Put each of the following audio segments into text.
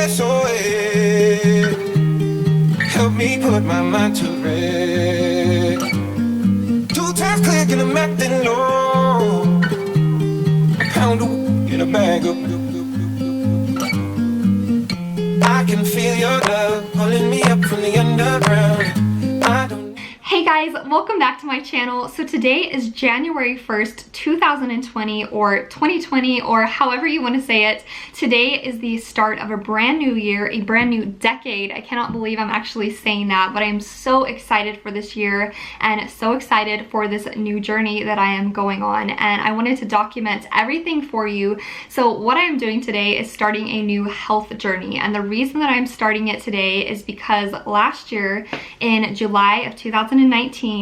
S.O.S. Help me put my mind to rest. 2 times click and I'm acting low. A pound of in a bag of blue. I can feel your love pulling me up from the underground. Hey guys, welcome back to my channel. So today is January 1st, 2020 or 2020 or however you want to say it. Today is the start of a brand new year, a brand new decade. I cannot believe I'm actually saying that, but I'm so excited for this year and so excited for this new journey that I am going on. And I wanted to document everything for you. So what I am doing today is starting a new health journey. And the reason that I'm starting it today is because last year in July of 2019,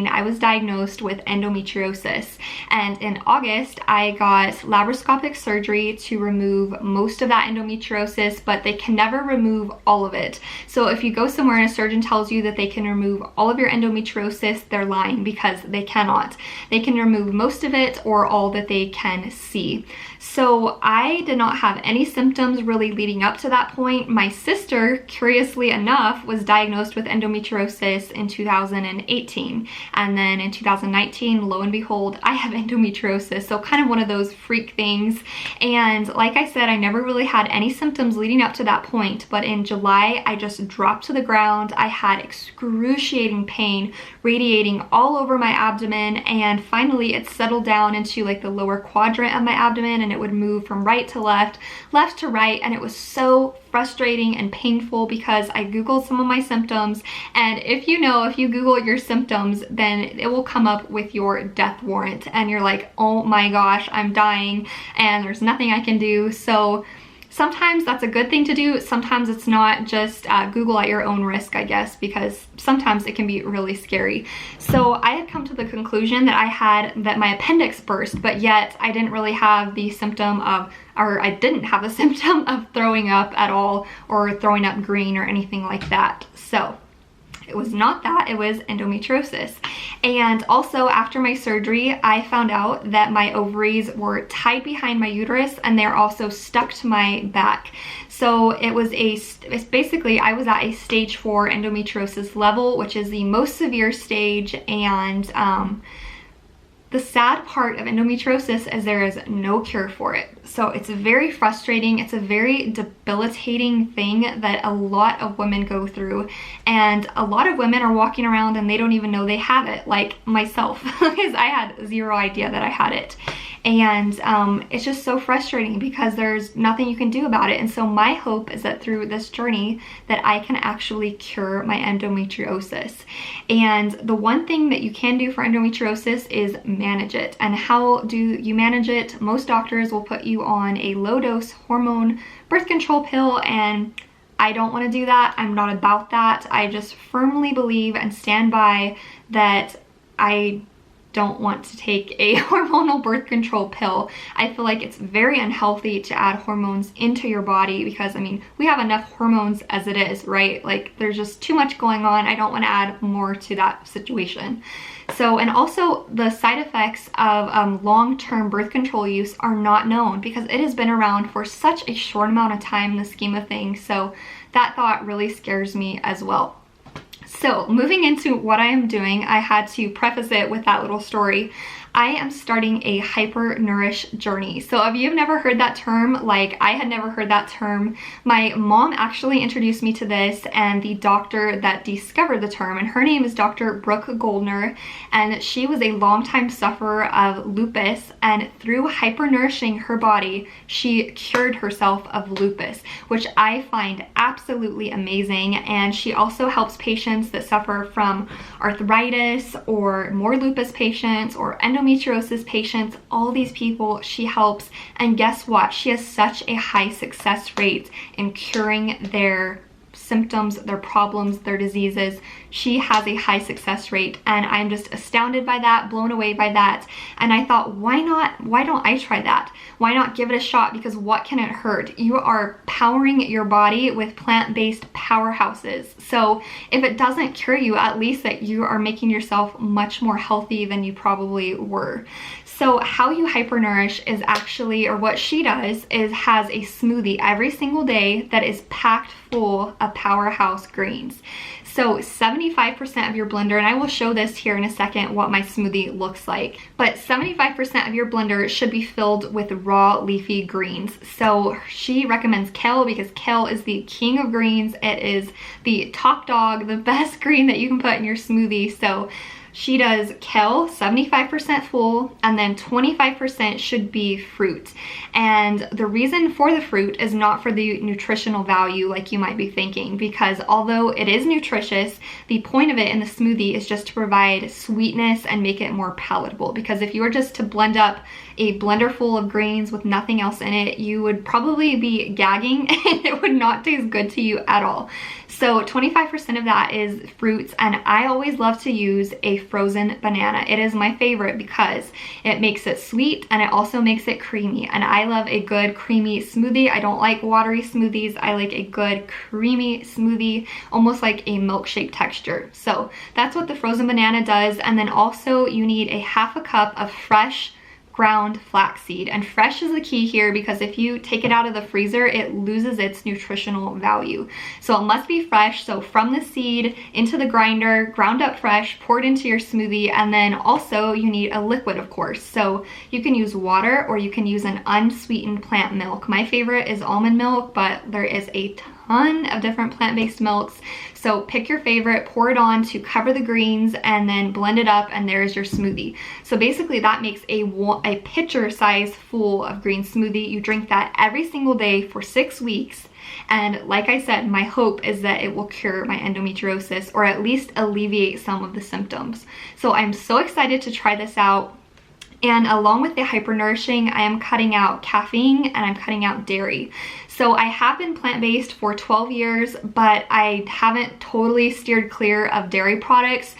I was diagnosed with endometriosis, and in August I got laparoscopic surgery to remove most of that endometriosis, but they can never remove all of it. So if you go somewhere and a surgeon tells you that they can remove all of your endometriosis, they're lying, because they cannot. They can remove most of it or all that they can see. So I did not have any symptoms really leading up to that point. My sister, curiously enough, was diagnosed with endometriosis in 2018. And then in 2019, lo and behold, I have endometriosis. So kind of one of those freak things. And like I said, I never really had any symptoms leading up to that point. But in July, I just dropped to the ground. I had excruciating pain radiating all over my abdomen. And finally, it settled down into like the lower quadrant of my abdomen, and it would move from right to left, left to right, and it was so frustrating and painful because I googled some of my symptoms, and if you Google your symptoms, then it will come up with your death warrant, and you're like, oh my gosh, I'm dying and there's nothing I can do. So sometimes that's a good thing to do, sometimes it's not. Just Google at your own risk, I guess, because sometimes it can be really scary. So I had come to the conclusion that my appendix burst, but yet I didn't really have the symptom of, or I didn't have the symptom of throwing up at all, or throwing up green or anything like that. So it was not that, it was endometriosis. And also after my surgery, I found out that my ovaries were tied behind my uterus, and they're also stuck to my back. So it's basically, I was at a stage 4 endometriosis level, which is the most severe stage. And the sad part of endometriosis is there is no cure for it. So it's very frustrating. It's a very debilitating thing that a lot of women go through. And a lot of women are walking around and they don't even know they have it, like myself, because I had zero idea that I had it. And it's just so frustrating because there's nothing you can do about it. And so my hope is that through this journey that I can actually cure my endometriosis. And the one thing that you can do for endometriosis is manage it. And how do you manage it? Most doctors will put you on a low-dose hormone birth control pill, and I don't want to do that. I'm not about that. I just firmly believe and stand by that I don't want to take a hormonal birth control pill. I feel like it's very unhealthy to add hormones into your body because, I mean, we have enough hormones as it is, right? Like, there's just too much going on. I don't want to add more to that situation. So, and also the side effects of long-term birth control use are not known because it has been around for such a short amount of time in the scheme of things. So that thought really scares me as well. So moving into what I am doing, I had to preface it with that little story. I am starting a hyper-nourish journey. So if you've never heard that term, like I had never heard that term, my mom actually introduced me to this, and the doctor that discovered the term, and her name is Dr. Brooke Goldner, and she was a longtime sufferer of lupus, and through hyper-nourishing her body, she cured herself of lupus, which I find absolutely amazing. And she also helps patients that suffer from arthritis, or more lupus patients, or endometriosis patients. All these people she helps, and guess what? She has such a high success rate in curing their symptoms, their problems, their diseases. She has a high success rate, and I'm just astounded by that, blown away by that. And I thought, why not? Why don't I try that? Why not give it a shot? Because what can it hurt? You are powering your body with plant-based powerhouses. So if it doesn't cure you, at least that you are making yourself much more healthy than you probably were. So how you hyper-nourish is actually, or what she does, is has a smoothie every single day that is packed full of powerhouse greens. So 75% of your blender, and I will show this here in a second what my smoothie looks like, but 75% of your blender should be filled with raw leafy greens. So she recommends kale because kale is the king of greens. It is the top dog, the best green that you can put in your smoothie. So she does kale, 75% full, and then 25% should be fruit. And the reason for the fruit is not for the nutritional value like you might be thinking, because although it is nutritious, the point of it in the smoothie is just to provide sweetness and make it more palatable. Because if you were just to blend up a blender full of greens with nothing else in it, you would probably be gagging and it would not taste good to you at all. So 25% of that is fruits, and I always love to use a frozen banana. It is my favorite because it makes it sweet and it also makes it creamy, and I love a good creamy smoothie. I don't like watery smoothies. I like a good creamy smoothie, almost like a milkshake texture. So that's what the frozen banana does. And then also you need a half a cup of fresh ground flaxseed, and fresh is the key here because if you take it out of the freezer, it loses its nutritional value. So it must be fresh. So from the seed into the grinder, ground up fresh, poured into your smoothie. And then also you need a liquid, of course. So you can use water or you can use an unsweetened plant milk. My favorite is almond milk, but there is a ton of different plant-based milks. So pick your favorite, pour it on to cover the greens, and then blend it up, and there's your smoothie. So basically that makes a pitcher size full of green smoothie. You drink that every single day for 6 weeks. And like I said, my hope is that it will cure my endometriosis or at least alleviate some of the symptoms. So I'm so excited to try this out. And along with the hyper-nourishing, I am cutting out caffeine and I'm cutting out dairy. So I have been plant-based for 12 years, but I haven't totally steered clear of dairy products.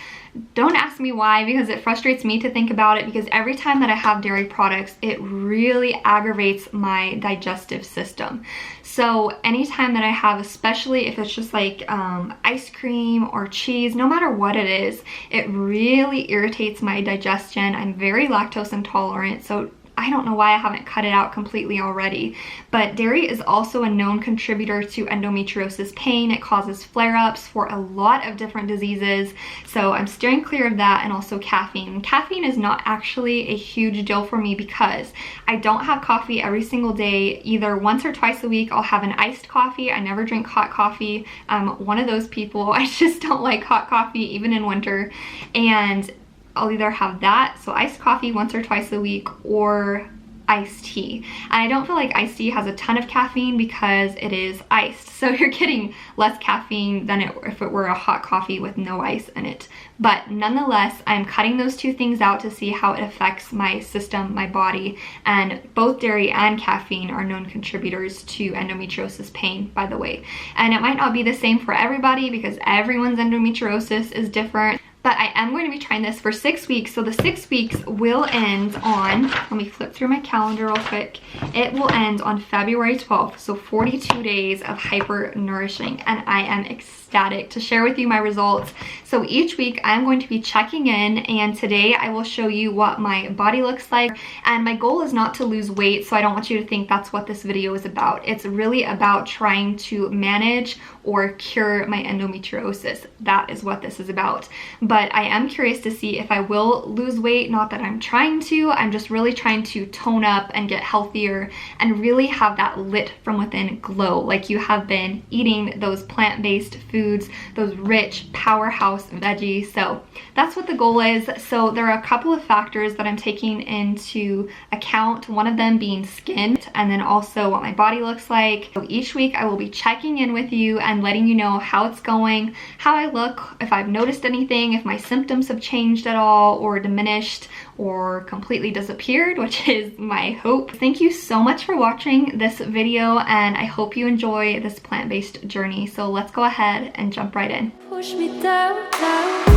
Don't ask me why, because it frustrates me to think about it, because every time that I have dairy products, it really aggravates my digestive system. So anytime that I have, especially if it's just like ice cream or cheese, no matter what it is, it really irritates my digestion. I'm very lactose intolerant, so I don't know why I haven't cut it out completely already. But dairy is also a known contributor to endometriosis pain. It causes flare-ups for a lot of different diseases. So I'm steering clear of that, and also caffeine. Caffeine is not actually a huge deal for me because I don't have coffee every single day. Either once or twice a week, I'll have an iced coffee. I never drink hot coffee. I'm one of those people. I just don't like hot coffee, even in winter. And I'll either have that, so iced coffee once or twice a week, or iced tea. And I don't feel like iced tea has a ton of caffeine because it is iced. So you're getting less caffeine than if it were a hot coffee with no ice in it. But nonetheless, I'm cutting those two things out to see how it affects my system, my body. And both dairy and caffeine are known contributors to endometriosis pain, by the way. And it might not be the same for everybody because everyone's endometriosis is different. But I am going to be trying this for 6 weeks. So the 6 weeks will end on, let me flip through my calendar real quick. It will end on February 12th. So 42 days of hyper nourishing. And I am ecstatic to share with you my results. So each week I'm going to be checking in, and today I will show you what my body looks like. And my goal is not to lose weight, so I don't want you to think that's what this video is about. It's really about trying to manage or cure my endometriosis. That is what this is about. But I am curious to see if I will lose weight. Not that I'm trying to, I'm just really trying to tone up and get healthier and really have that lit from within glow, like you have been eating those plant-based foods, those rich powerhouse veggies. So that's what the goal is. So there are a couple of factors that I'm taking into account, one of them being skin, and then also what my body looks like. So each week I will be checking in with you and letting you know how it's going, how I look, if I've noticed anything, if my symptoms have changed at all or diminished or completely disappeared, which is my hope. Thank you so much for watching this video, and I hope you enjoy this plant-based journey. So let's go ahead and jump right in. Push me down, down.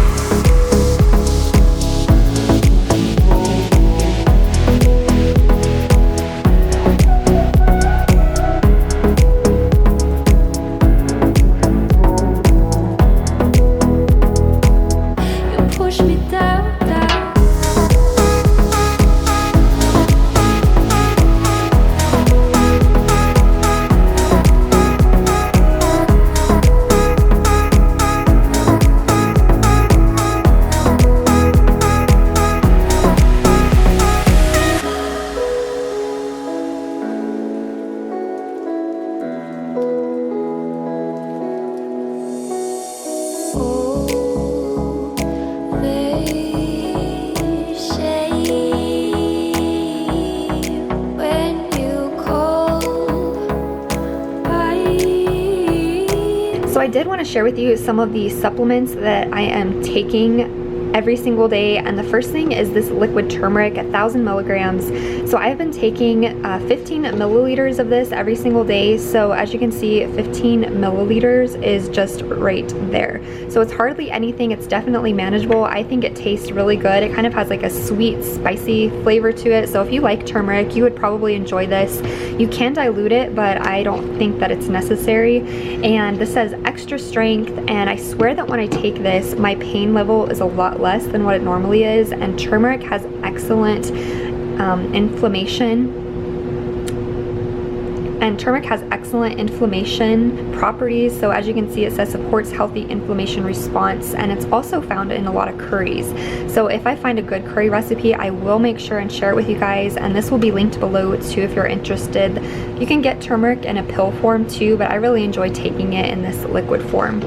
So I did want to share with you some of the supplements that I am taking every single day, and the first thing is this liquid turmeric, 1,000 milligrams. So I've been taking 15 milliliters of this every single day. So as you can see, 15 milliliters is just right there. So it's hardly anything. It's definitely manageable. I think it tastes really good. It kind of has like a sweet, spicy flavor to it. So if you like turmeric, you would probably enjoy this. You can dilute it, but I don't think that it's necessary. And this says extra strength, and I swear that when I take this, my pain level is a lot less than what it normally is. And turmeric has excellent inflammation properties. So as you can see, it says supports healthy inflammation response, and it's also found in a lot of curries. So if I find a good curry recipe, I will make sure and share it with you guys, and this will be linked below too if you're interested. You can get turmeric in a pill form too, but I really enjoy taking it in this liquid form.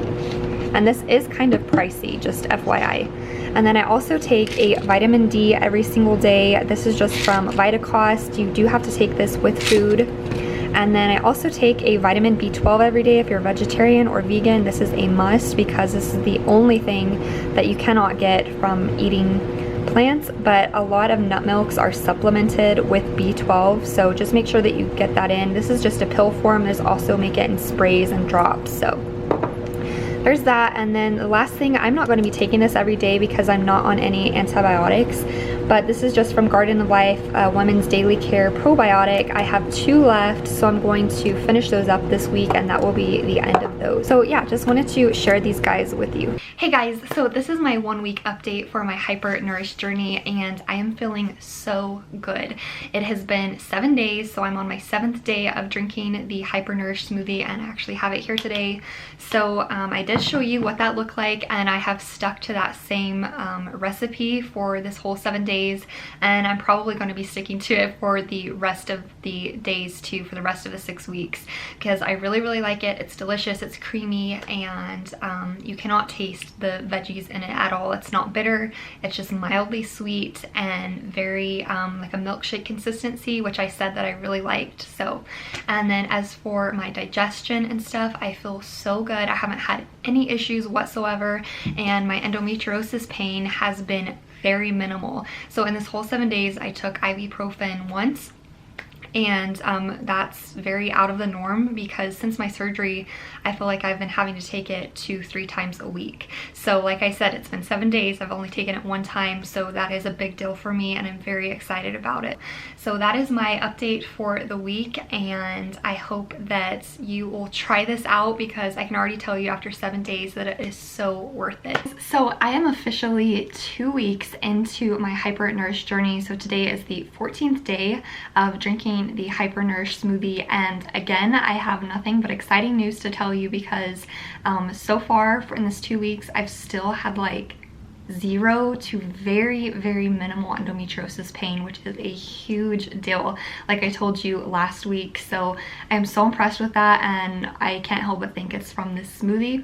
And this is kind of pricey, just FYI. And then I also take a vitamin D every single day. This is just from VitaCost. You do have to take this with food. And then I also take a vitamin B12 every day if you're vegetarian or vegan. This is a must because this is the only thing that you cannot get from eating plants, but a lot of nut milks are supplemented with B12, so just make sure that you get that in. This is just a pill form. There's also make it in sprays and drops, so there's that. And then the last thing, I'm not going to be taking this every day because I'm not on any antibiotics, but this is just from Garden of Life, Women's Daily Care Probiotic. I have 2 left, so I'm going to finish those up this week, and that will be the end of those. So yeah, just wanted to share these guys with you. Hey guys, so this is my 1 week update for my hyper-nourish journey, and I am feeling so good. It has been 7 days, so I'm on my 7th day of drinking the hyper-nourish smoothie, and I actually have it here today. So I did show you what that looked like, and I have stuck to that same recipe for this whole 7 days, and I'm probably going to be sticking to it for the rest of the days too, for the rest of the 6 weeks, because I really like it. It's delicious, it's creamy, and you cannot taste the veggies in it at all. It's not bitter, it's just mildly sweet and very like a milkshake consistency, which I said that I really liked. So, and then as for my digestion and stuff, I feel so good. I haven't had any issues whatsoever, and my endometriosis pain has been very minimal. So in this whole 7 days, I took ibuprofen once, and that's very out of the norm because since my surgery, I feel like I've been having to take it 2-3 times a week. So like I said, it's been 7 days. I've only taken it 1 time, so that is a big deal for me, and I'm very excited about it. So that is my update for the week, and I hope that you will try this out because I can already tell you after 7 days that it is so worth it. So I am officially 2 weeks into my hyper-nourish journey. So today is the 14th day of drinking the hyper-nourish smoothie, and again, I have nothing but exciting news to tell you because so far in this 2 weeks, I've still had like 0 to very minimal endometriosis pain, which is a huge deal, like I told you last week. So I'm so impressed with that, and I can't help but think it's from this smoothie.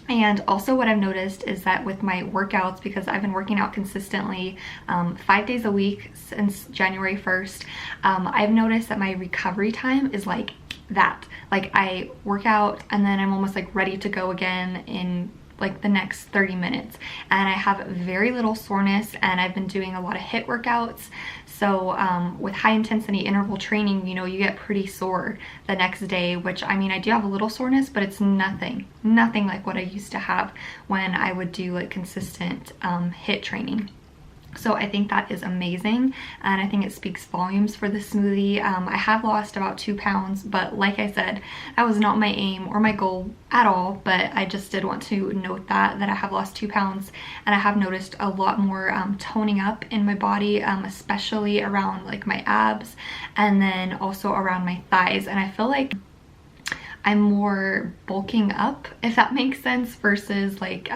And also what I've noticed is that with my workouts, because I've been working out consistently 5 days a week since January 1st, I've noticed that my recovery time is like that. Like I work out and then I'm almost like ready to go again in like the next 30 minutes, and I have very little soreness, and I've been doing a lot of HIIT workouts. So with high intensity interval training, you know, you get pretty sore the next day, which, I mean, I do have a little soreness, but it's nothing like what I used to have when I would do like consistent HIIT training. So I think that is amazing, and I think it speaks volumes for the smoothie. I have lost about 2 pounds, but like I said, that was not my aim or my goal at all, but I just did want to note that I have lost 2 pounds, and I have noticed a lot more toning up in my body, especially around like my abs, and then also around my thighs, and I feel like I'm more bulking up, if that makes sense, versus like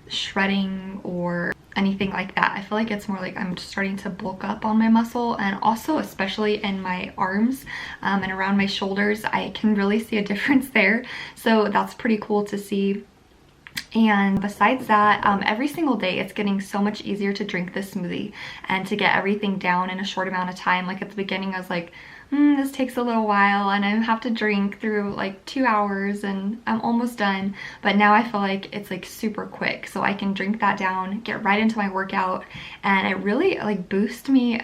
shredding or anything like that. I feel like it's more like I'm just starting to bulk up on my muscle, and also especially in my arms and around my shoulders. I can really see a difference there, so that's pretty cool to see. And besides that, every single day it's getting so much easier to drink this smoothie and to get everything down in a short amount of time. Like at the beginning I was like, this takes a little while and I have to drink through like 2 hours and I'm almost done. But now I feel like it's like super quick, so I can drink that down, get right into my workout, and it really like boosts my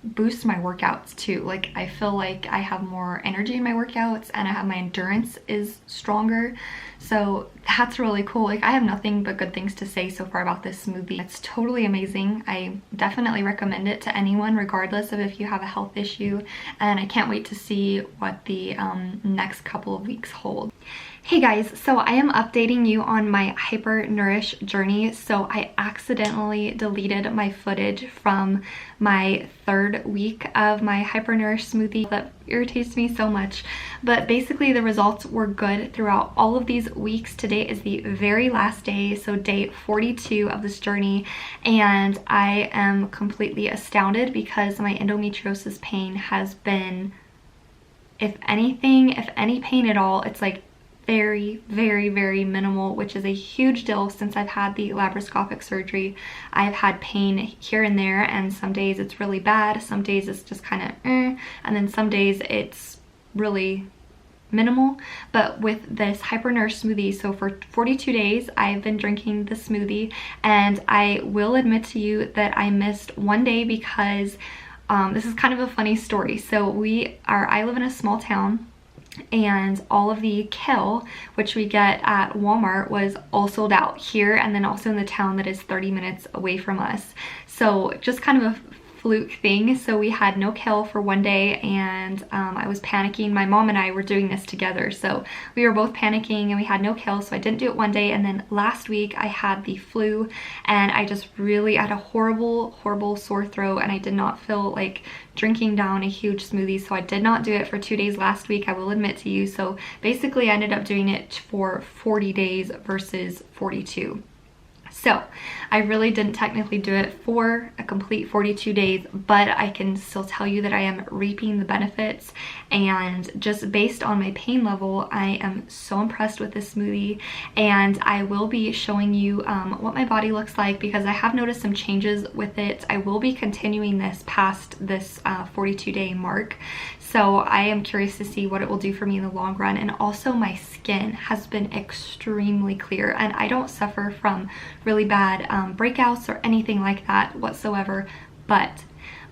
workouts too. Like I feel like I have more energy in my workouts, and I have my endurance is stronger. So that's really cool. Like I have nothing but good things to say so far about this smoothie. It's totally amazing. I definitely recommend it to anyone, regardless of if you have a health issue, and I can't wait to see what the next couple of weeks hold. Hey guys, so I am updating you on my hyper-nourish journey. So I accidentally deleted my footage from my 3rd week of my hyper-nourish smoothie. That irritates me so much. But basically the results were good throughout all of these weeks. Today is the very last day, so day 42 of this journey. And I am completely astounded because my endometriosis pain has been, if anything, if any pain at all, it's like very, very, very minimal, which is a huge deal since I've had the laparoscopic surgery. I've had pain here and there, and some days it's really bad, some days it's just kind of and then some days it's really minimal. But with this hyper-nourish smoothie, so for 42 days I've been drinking the smoothie, and I will admit to you that I missed one day because this is kind of a funny story. So I live in a small town, and all of the kale, which we get at Walmart, was all sold out here, and then also in the town that is 30 minutes away from us. So just kind of a fluke thing. So we had no kale for one day, and I was panicking. My mom and I were doing this together, so we were both panicking and we had no kale, so I didn't do it one day. And then last week I had the flu, and I just really had a horrible sore throat, and I did not feel like drinking down a huge smoothie, so I did not do it for 2 days last week, I will admit to you. So basically I ended up doing it for 40 days versus 42. So I really didn't technically do it for a complete 42 days, but I can still tell you that I am reaping the benefits. And just based on my pain level, I am so impressed with this smoothie, and I will be showing you what my body looks like, because I have noticed some changes with it. I will be continuing this past this 42-day mark. So I am curious to see what it will do for me in the long run. And also my skin has been extremely clear, and I don't suffer from really bad breakouts or anything like that whatsoever. But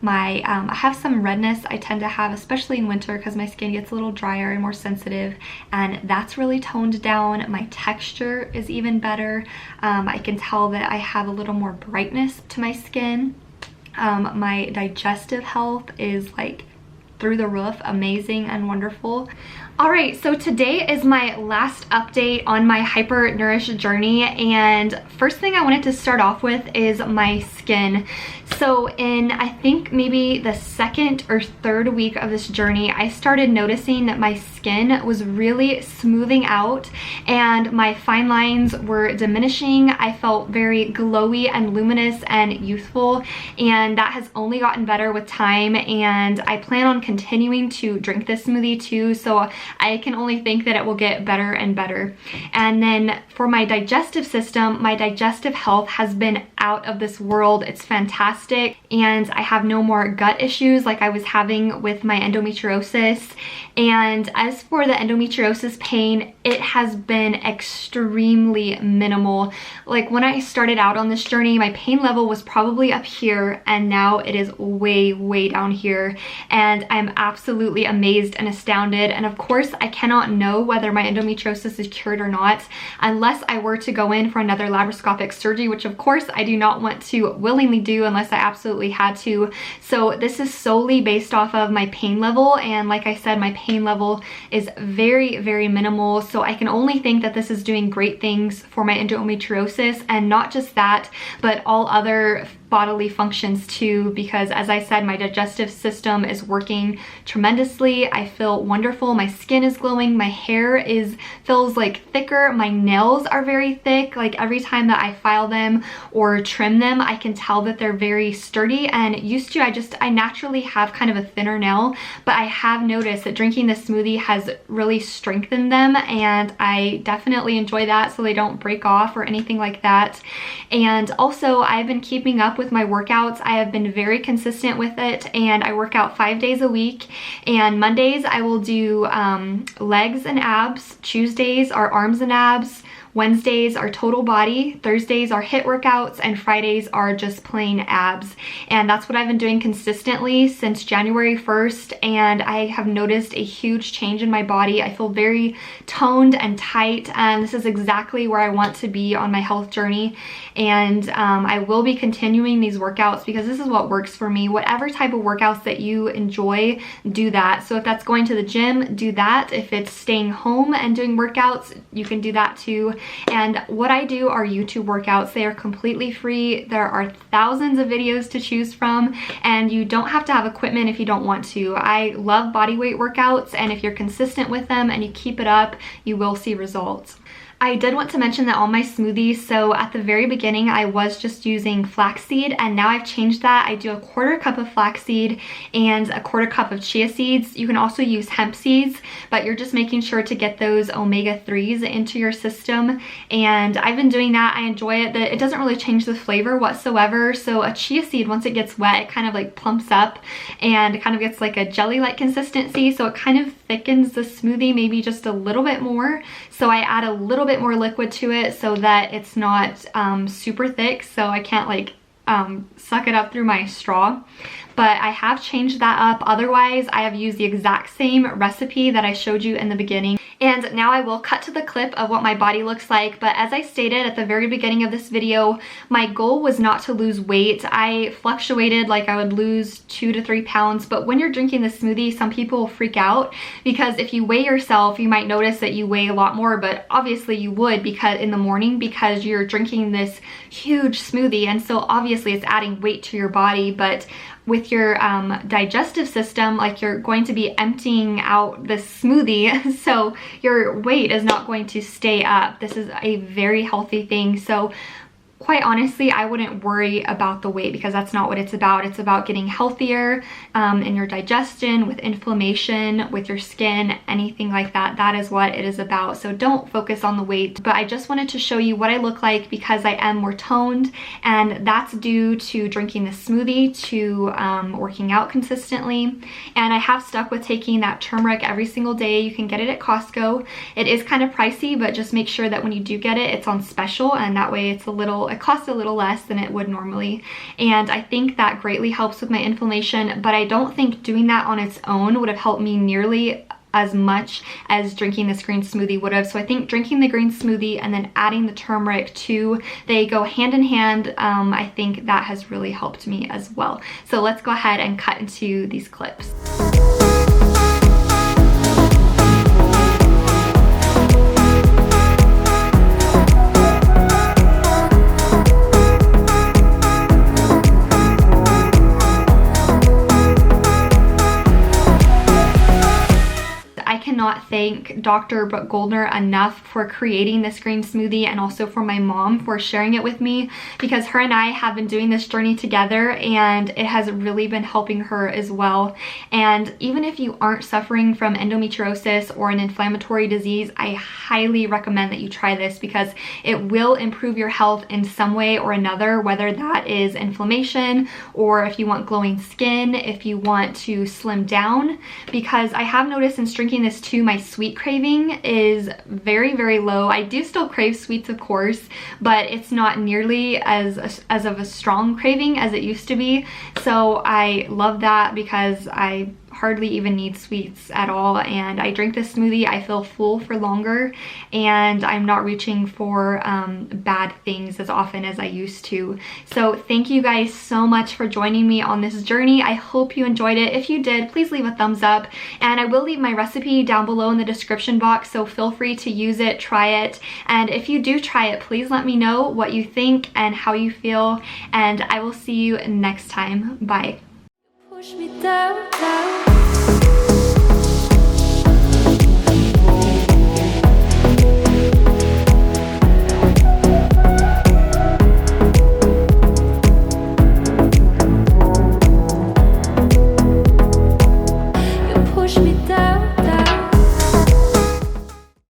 I have some redness I tend to have, especially in winter, because my skin gets a little drier and more sensitive, and that's really toned down. My texture is even better. I can tell that I have a little more brightness to my skin. My digestive health is like through the roof, amazing and wonderful. All right, so today is my last update on my hyper-nourish journey, and first thing I wanted to start off with is my skin. So in, I think maybe the 2nd or 3rd week of this journey, I started noticing that my skin was really smoothing out and my fine lines were diminishing. I felt very glowy and luminous and youthful, and that has only gotten better with time, and I plan on continuing to drink this smoothie too, so I can only think that it will get better and better. And then for my digestive system, my digestive health has been out of this world. It's fantastic, and I have no more gut issues like I was having with my endometriosis. And as for the endometriosis pain, it has been extremely minimal. Like when I started out on this journey, my pain level was probably up here, and now it is way down here, and I'm absolutely amazed and astounded. And of course, I cannot know whether my endometriosis is cured or not unless I were to go in for another laparoscopic surgery, which of course I do not want to willingly do unless I absolutely had to. So this is solely based off of my pain level, and like I said, my pain level is very minimal, so I can only think that this is doing great things for my endometriosis, and not just that, but all other bodily functions too, because as I said, my digestive system is working tremendously. I feel wonderful. My skin is glowing. My hair feels like thicker. My nails are very thick. Like every time that I file them or trim them, I can tell that they're very sturdy. And used to, I naturally have kind of a thinner nail, but I have noticed that drinking this smoothie has really strengthened them, and I definitely enjoy that, so they don't break off or anything like that. And also, I've been keeping up with my workouts. I have been very consistent with it, and I work out 5 days a week. And Mondays I will do legs and abs, Tuesdays are arms and abs, Wednesdays are total body, Thursdays are HIIT workouts, and Fridays are just plain abs. And that's what I've been doing consistently since January 1st, and I have noticed a huge change in my body. I feel very toned and tight, and this is exactly where I want to be on my health journey. And I will be continuing these workouts because this is what works for me. Whatever type of workouts that you enjoy, do that. So if that's going to the gym, do that. If it's staying home and doing workouts, you can do that too. And what I do are YouTube workouts. They are completely free. There are thousands of videos to choose from, and you don't have to have equipment if you don't want to. I love bodyweight workouts, and if you're consistent with them and you keep it up, you will see results. I did want to mention that on my smoothies, so at the very beginning I was just using flaxseed, and now I've changed that. I do a 1/4 cup of flaxseed and a 1/4 cup of chia seeds. You can also use hemp seeds, but you're just making sure to get those omega-3s into your system. And I've been doing that. I enjoy it. It doesn't really change the flavor whatsoever. So a chia seed, once it gets wet, it kind of like plumps up and it kind of gets like a jelly-like consistency. So it kind of thickens the smoothie maybe just a little bit more. So I add a little bit more liquid to it so that it's not super thick, so I can't like suck it up through my straw. But I have changed that up. Otherwise, I have used the exact same recipe that I showed you in the beginning. And now I will cut to the clip of what my body looks like. But as I stated at the very beginning of this video, my goal was not to lose weight. I fluctuated, like I would lose 2 to 3 pounds. But when you're drinking this smoothie, some people will freak out because if you weigh yourself, you might notice that you weigh a lot more. But obviously you would, because in the morning, because you're drinking this huge smoothie, and so obviously it's adding weight to your body. But with your digestive system, like you're going to be emptying out this smoothie, so your weight is not going to stay up. This is a very healthy thing. So quite honestly, I wouldn't worry about the weight because that's not what it's about. It's about getting healthier in your digestion, with inflammation, with your skin, anything like that. That is what it is about. So don't focus on the weight. But I just wanted to show you what I look like because I am more toned, and that's due to drinking this smoothie, to working out consistently. And I have stuck with taking that turmeric every single day. You can get it at Costco. It is kind of pricey, but just make sure that when you do get it, it's on special, and that way it costs a little less than it would normally. And I think that greatly helps with my inflammation, but I don't think doing that on its own would have helped me nearly as much as drinking this green smoothie would have. So I think drinking the green smoothie and then adding the turmeric too, they go hand in hand. I think that has really helped me as well. So let's go ahead and cut into these clips. cannot thank Dr. Brooke Goldner enough for creating this green smoothie, and also for my mom for sharing it with me, because her and I have been doing this journey together and it has really been helping her as well. And even if you aren't suffering from endometriosis or an inflammatory disease, I highly recommend that you try this, because it will improve your health in some way or another, whether that is inflammation, or if you want glowing skin, if you want to slim down. Because I have noticed since drinking this too, my sweet craving is very, very low. I do still crave sweets, of course, but it's not nearly as of a strong craving as it used to be. So I love that, because I hardly even need sweets at all, and I drink this smoothie, I feel full for longer, and I'm not reaching for bad things as often as I used to. So thank you guys so much for joining me on this journey. I hope you enjoyed it. If you did, please leave a thumbs up, and I will leave my recipe down below in the description box, so feel free to use it, try it, and if you do try it, please let me know what you think and how you feel, and I will see you next time. Bye. Push me down, down.